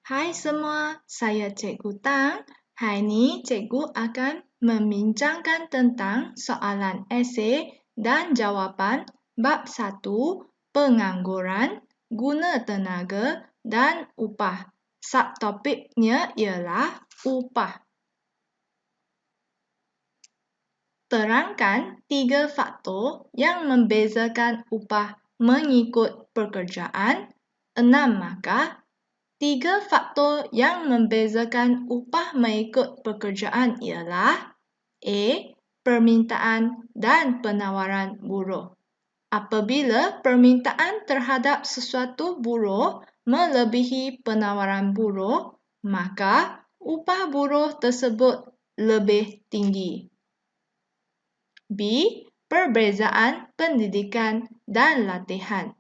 Hai semua, saya Cikgu Tang. Hari ini Cikgu akan membincangkan tentang soalan esei dan jawapan bab 1, pengangguran, guna tenaga dan upah. Subtopiknya ialah upah. Terangkan 3 faktor yang membezakan upah mengikut pekerjaan. 6 markah. 3 faktor yang membezakan upah mengikut pekerjaan ialah A. Permintaan dan penawaran buruh. Apabila permintaan terhadap sesuatu buruh melebihi penawaran buruh, maka upah buruh tersebut lebih tinggi. B. Perbezaan pendidikan dan latihan.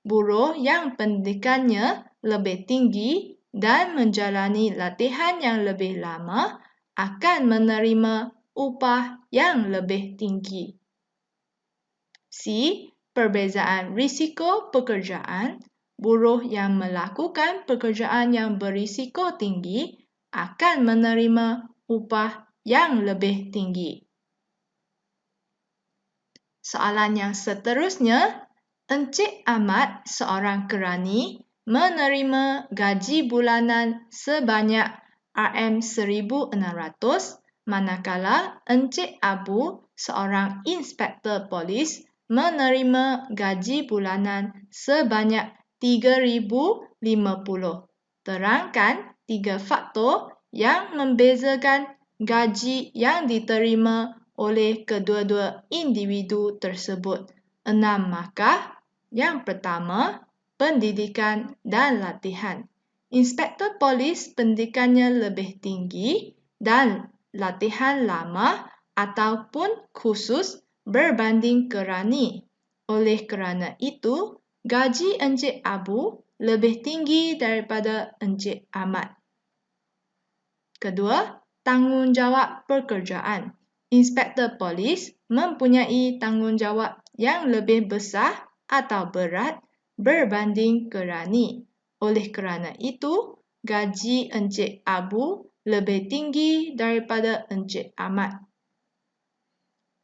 Buruh yang pendidikannya lebih tinggi dan menjalani latihan yang lebih lama akan menerima upah yang lebih tinggi. C. Perbezaan risiko pekerjaan. Buruh yang melakukan pekerjaan yang berisiko tinggi akan menerima upah yang lebih tinggi. Soalan yang seterusnya, Encik Ahmad, seorang kerani, menerima gaji bulanan sebanyak RM1,600, manakala Encik Abu, seorang inspektor polis, menerima gaji bulanan sebanyak RM3,050. Terangkan 3 faktor yang membezakan gaji yang diterima oleh kedua-dua individu tersebut. 6 markah. Yang pertama, pendidikan dan latihan. Inspektor polis pendidikannya lebih tinggi dan latihan lama ataupun khusus berbanding kerani. Oleh kerana itu, gaji Encik Abu lebih tinggi daripada Encik Ahmad. Kedua, tanggungjawab pekerjaan. Inspektor polis mempunyai tanggungjawab yang lebih besar atau berat berbanding kerani. Oleh kerana itu, gaji Encik Abu lebih tinggi daripada Encik Ahmad.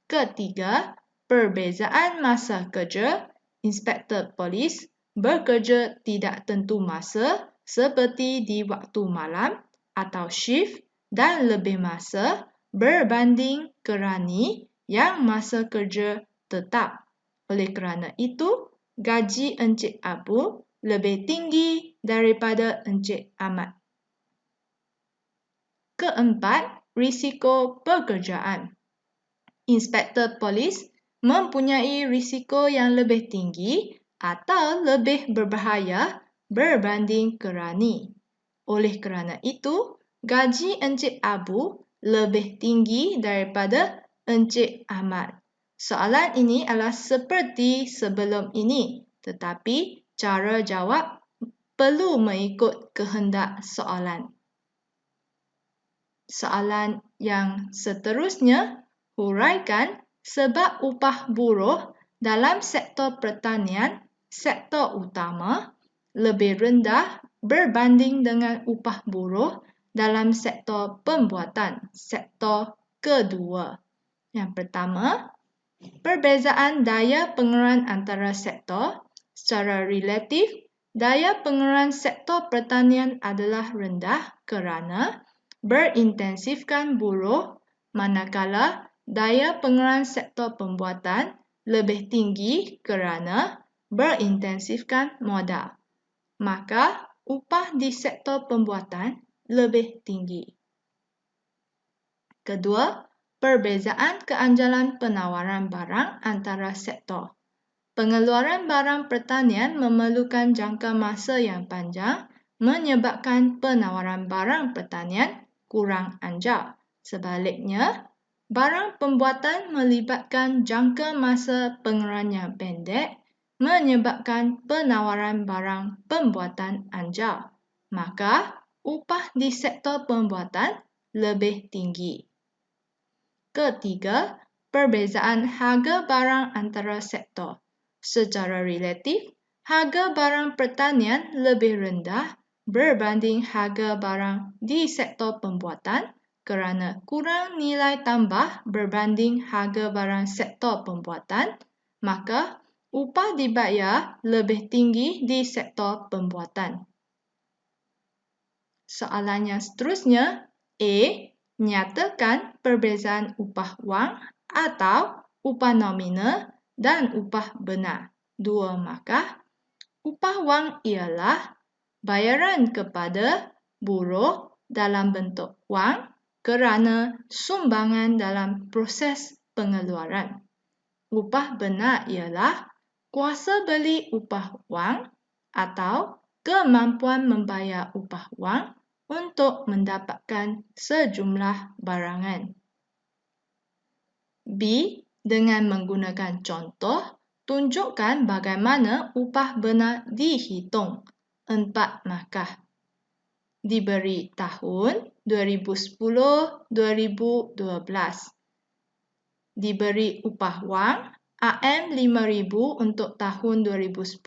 Ketiga, perbezaan masa kerja. Inspektor polis bekerja tidak tentu masa seperti di waktu malam atau shift dan lebih masa berbanding kerani yang masa kerja tetap. Oleh kerana itu, gaji Encik Abu lebih tinggi daripada Encik Ahmad. Keempat, risiko pekerjaan. Inspektor polis mempunyai risiko yang lebih tinggi atau lebih berbahaya berbanding kerani. Oleh kerana itu, gaji Encik Abu lebih tinggi daripada Encik Ahmad. Soalan ini adalah seperti sebelum ini, tetapi cara jawab perlu mengikut kehendak soalan. Soalan yang seterusnya, huraikan sebab upah buruh dalam sektor pertanian, sektor utama, lebih rendah berbanding dengan upah buruh dalam sektor pembuatan, sektor kedua. Yang pertama, perbezaan daya pengeluaran antara sektor. Secara relatif, daya pengeluaran sektor pertanian adalah rendah kerana berintensifkan buruh, manakala daya pengeluaran sektor pembuatan lebih tinggi kerana berintensifkan modal. Maka, upah di sektor pembuatan lebih tinggi. Kedua, perbezaan keanjalan penawaran barang antara sektor. Pengeluaran barang pertanian memerlukan jangka masa yang panjang menyebabkan penawaran barang pertanian kurang anjal. Sebaliknya, barang pembuatan melibatkan jangka masa pengeluaran yang pendek menyebabkan penawaran barang pembuatan anjal. Maka, upah di sektor pembuatan lebih tinggi. Ketiga, perbezaan harga barang antara sektor. Secara relatif, harga barang pertanian lebih rendah berbanding harga barang di sektor pembuatan kerana kurang nilai tambah berbanding harga barang sektor pembuatan, maka upah dibayar lebih tinggi di sektor pembuatan. Soalan yang seterusnya, A. Nyatakan perbezaan upah wang atau upah nominal dan upah benar. 2 markah. Upah wang ialah bayaran kepada buruh dalam bentuk wang kerana sumbangan dalam proses pengeluaran. Upah benar ialah kuasa beli upah wang atau kemampuan membayar upah wang untuk mendapatkan sejumlah barangan. B. Dengan menggunakan contoh, tunjukkan bagaimana upah benar dihitung. 4 markah. Diberi tahun 2010-2012. Diberi upah wang RM5,000 untuk tahun 2010,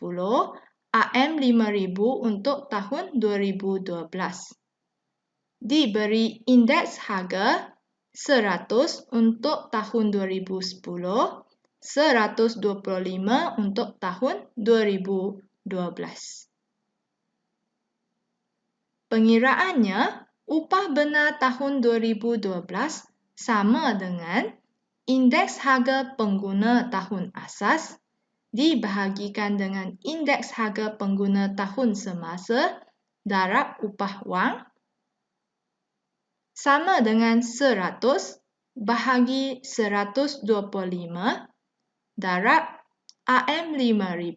RM5,000 untuk tahun 2012. Diberi indeks harga 100 untuk tahun 2010, 125 untuk tahun 2012. Pengiraannya, upah benar tahun 2012 sama dengan indeks harga pengguna tahun asas dibahagikan dengan indeks harga pengguna tahun semasa darab upah wang sama dengan 100 bahagi 125 darab RM5,000.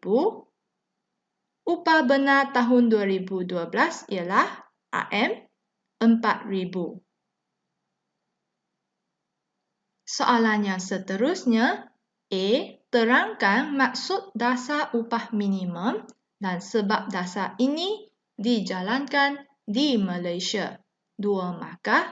Upah benar tahun 2012 ialah RM4,000. Soalan yang seterusnya, A. Terangkan maksud dasar upah minimum dan sebab dasar ini dijalankan di Malaysia. 2 markah.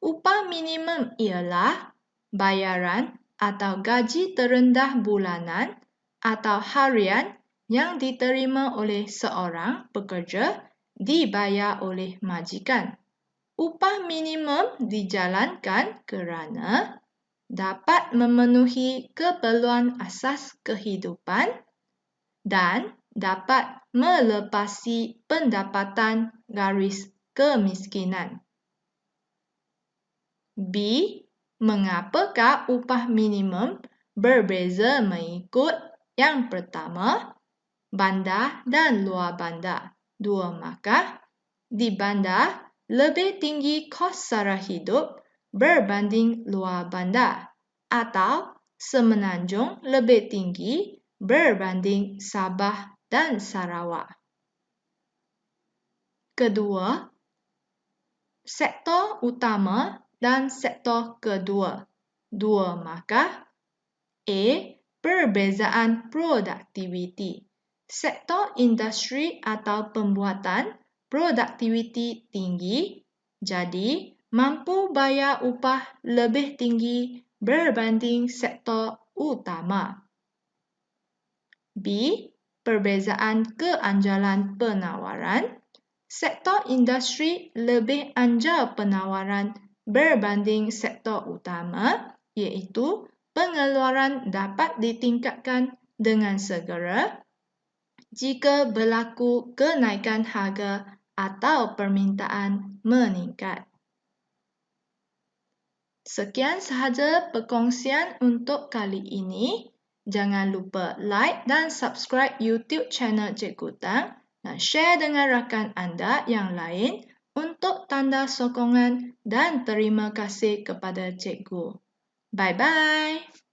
Upah minimum ialah bayaran atau gaji terendah bulanan atau harian yang diterima oleh seorang pekerja dibayar oleh majikan. Upah minimum dijalankan kerana dapat memenuhi keperluan asas kehidupan dan dapat melepasi pendapatan garis kemiskinan. B. Mengapakah upah minimum berbeza mengikut yang pertama, bandar dan luar bandar. 2 markah. Di bandar, lebih tinggi kos sara hidup berbanding luar bandar atau Semenanjung lebih tinggi berbanding Sabah dan Sarawak. Kedua, sektor utama dan sektor kedua. 2 markah. A. Perbezaan produktiviti. Sektor industri atau pembuatan produktiviti tinggi, jadi mampu bayar upah lebih tinggi berbanding sektor utama. B. Perbezaan keanjalan penawaran. Sektor industri lebih anjal penawaran berbanding sektor utama, iaitu pengeluaran dapat ditingkatkan dengan segera jika berlaku kenaikan harga atau permintaan meningkat. Sekian sahaja perkongsian untuk kali ini. Jangan lupa like dan subscribe YouTube channel Cikgu Tang dan share dengan rakan anda yang lain untuk tanda sokongan dan terima kasih kepada cikgu. Bye-bye.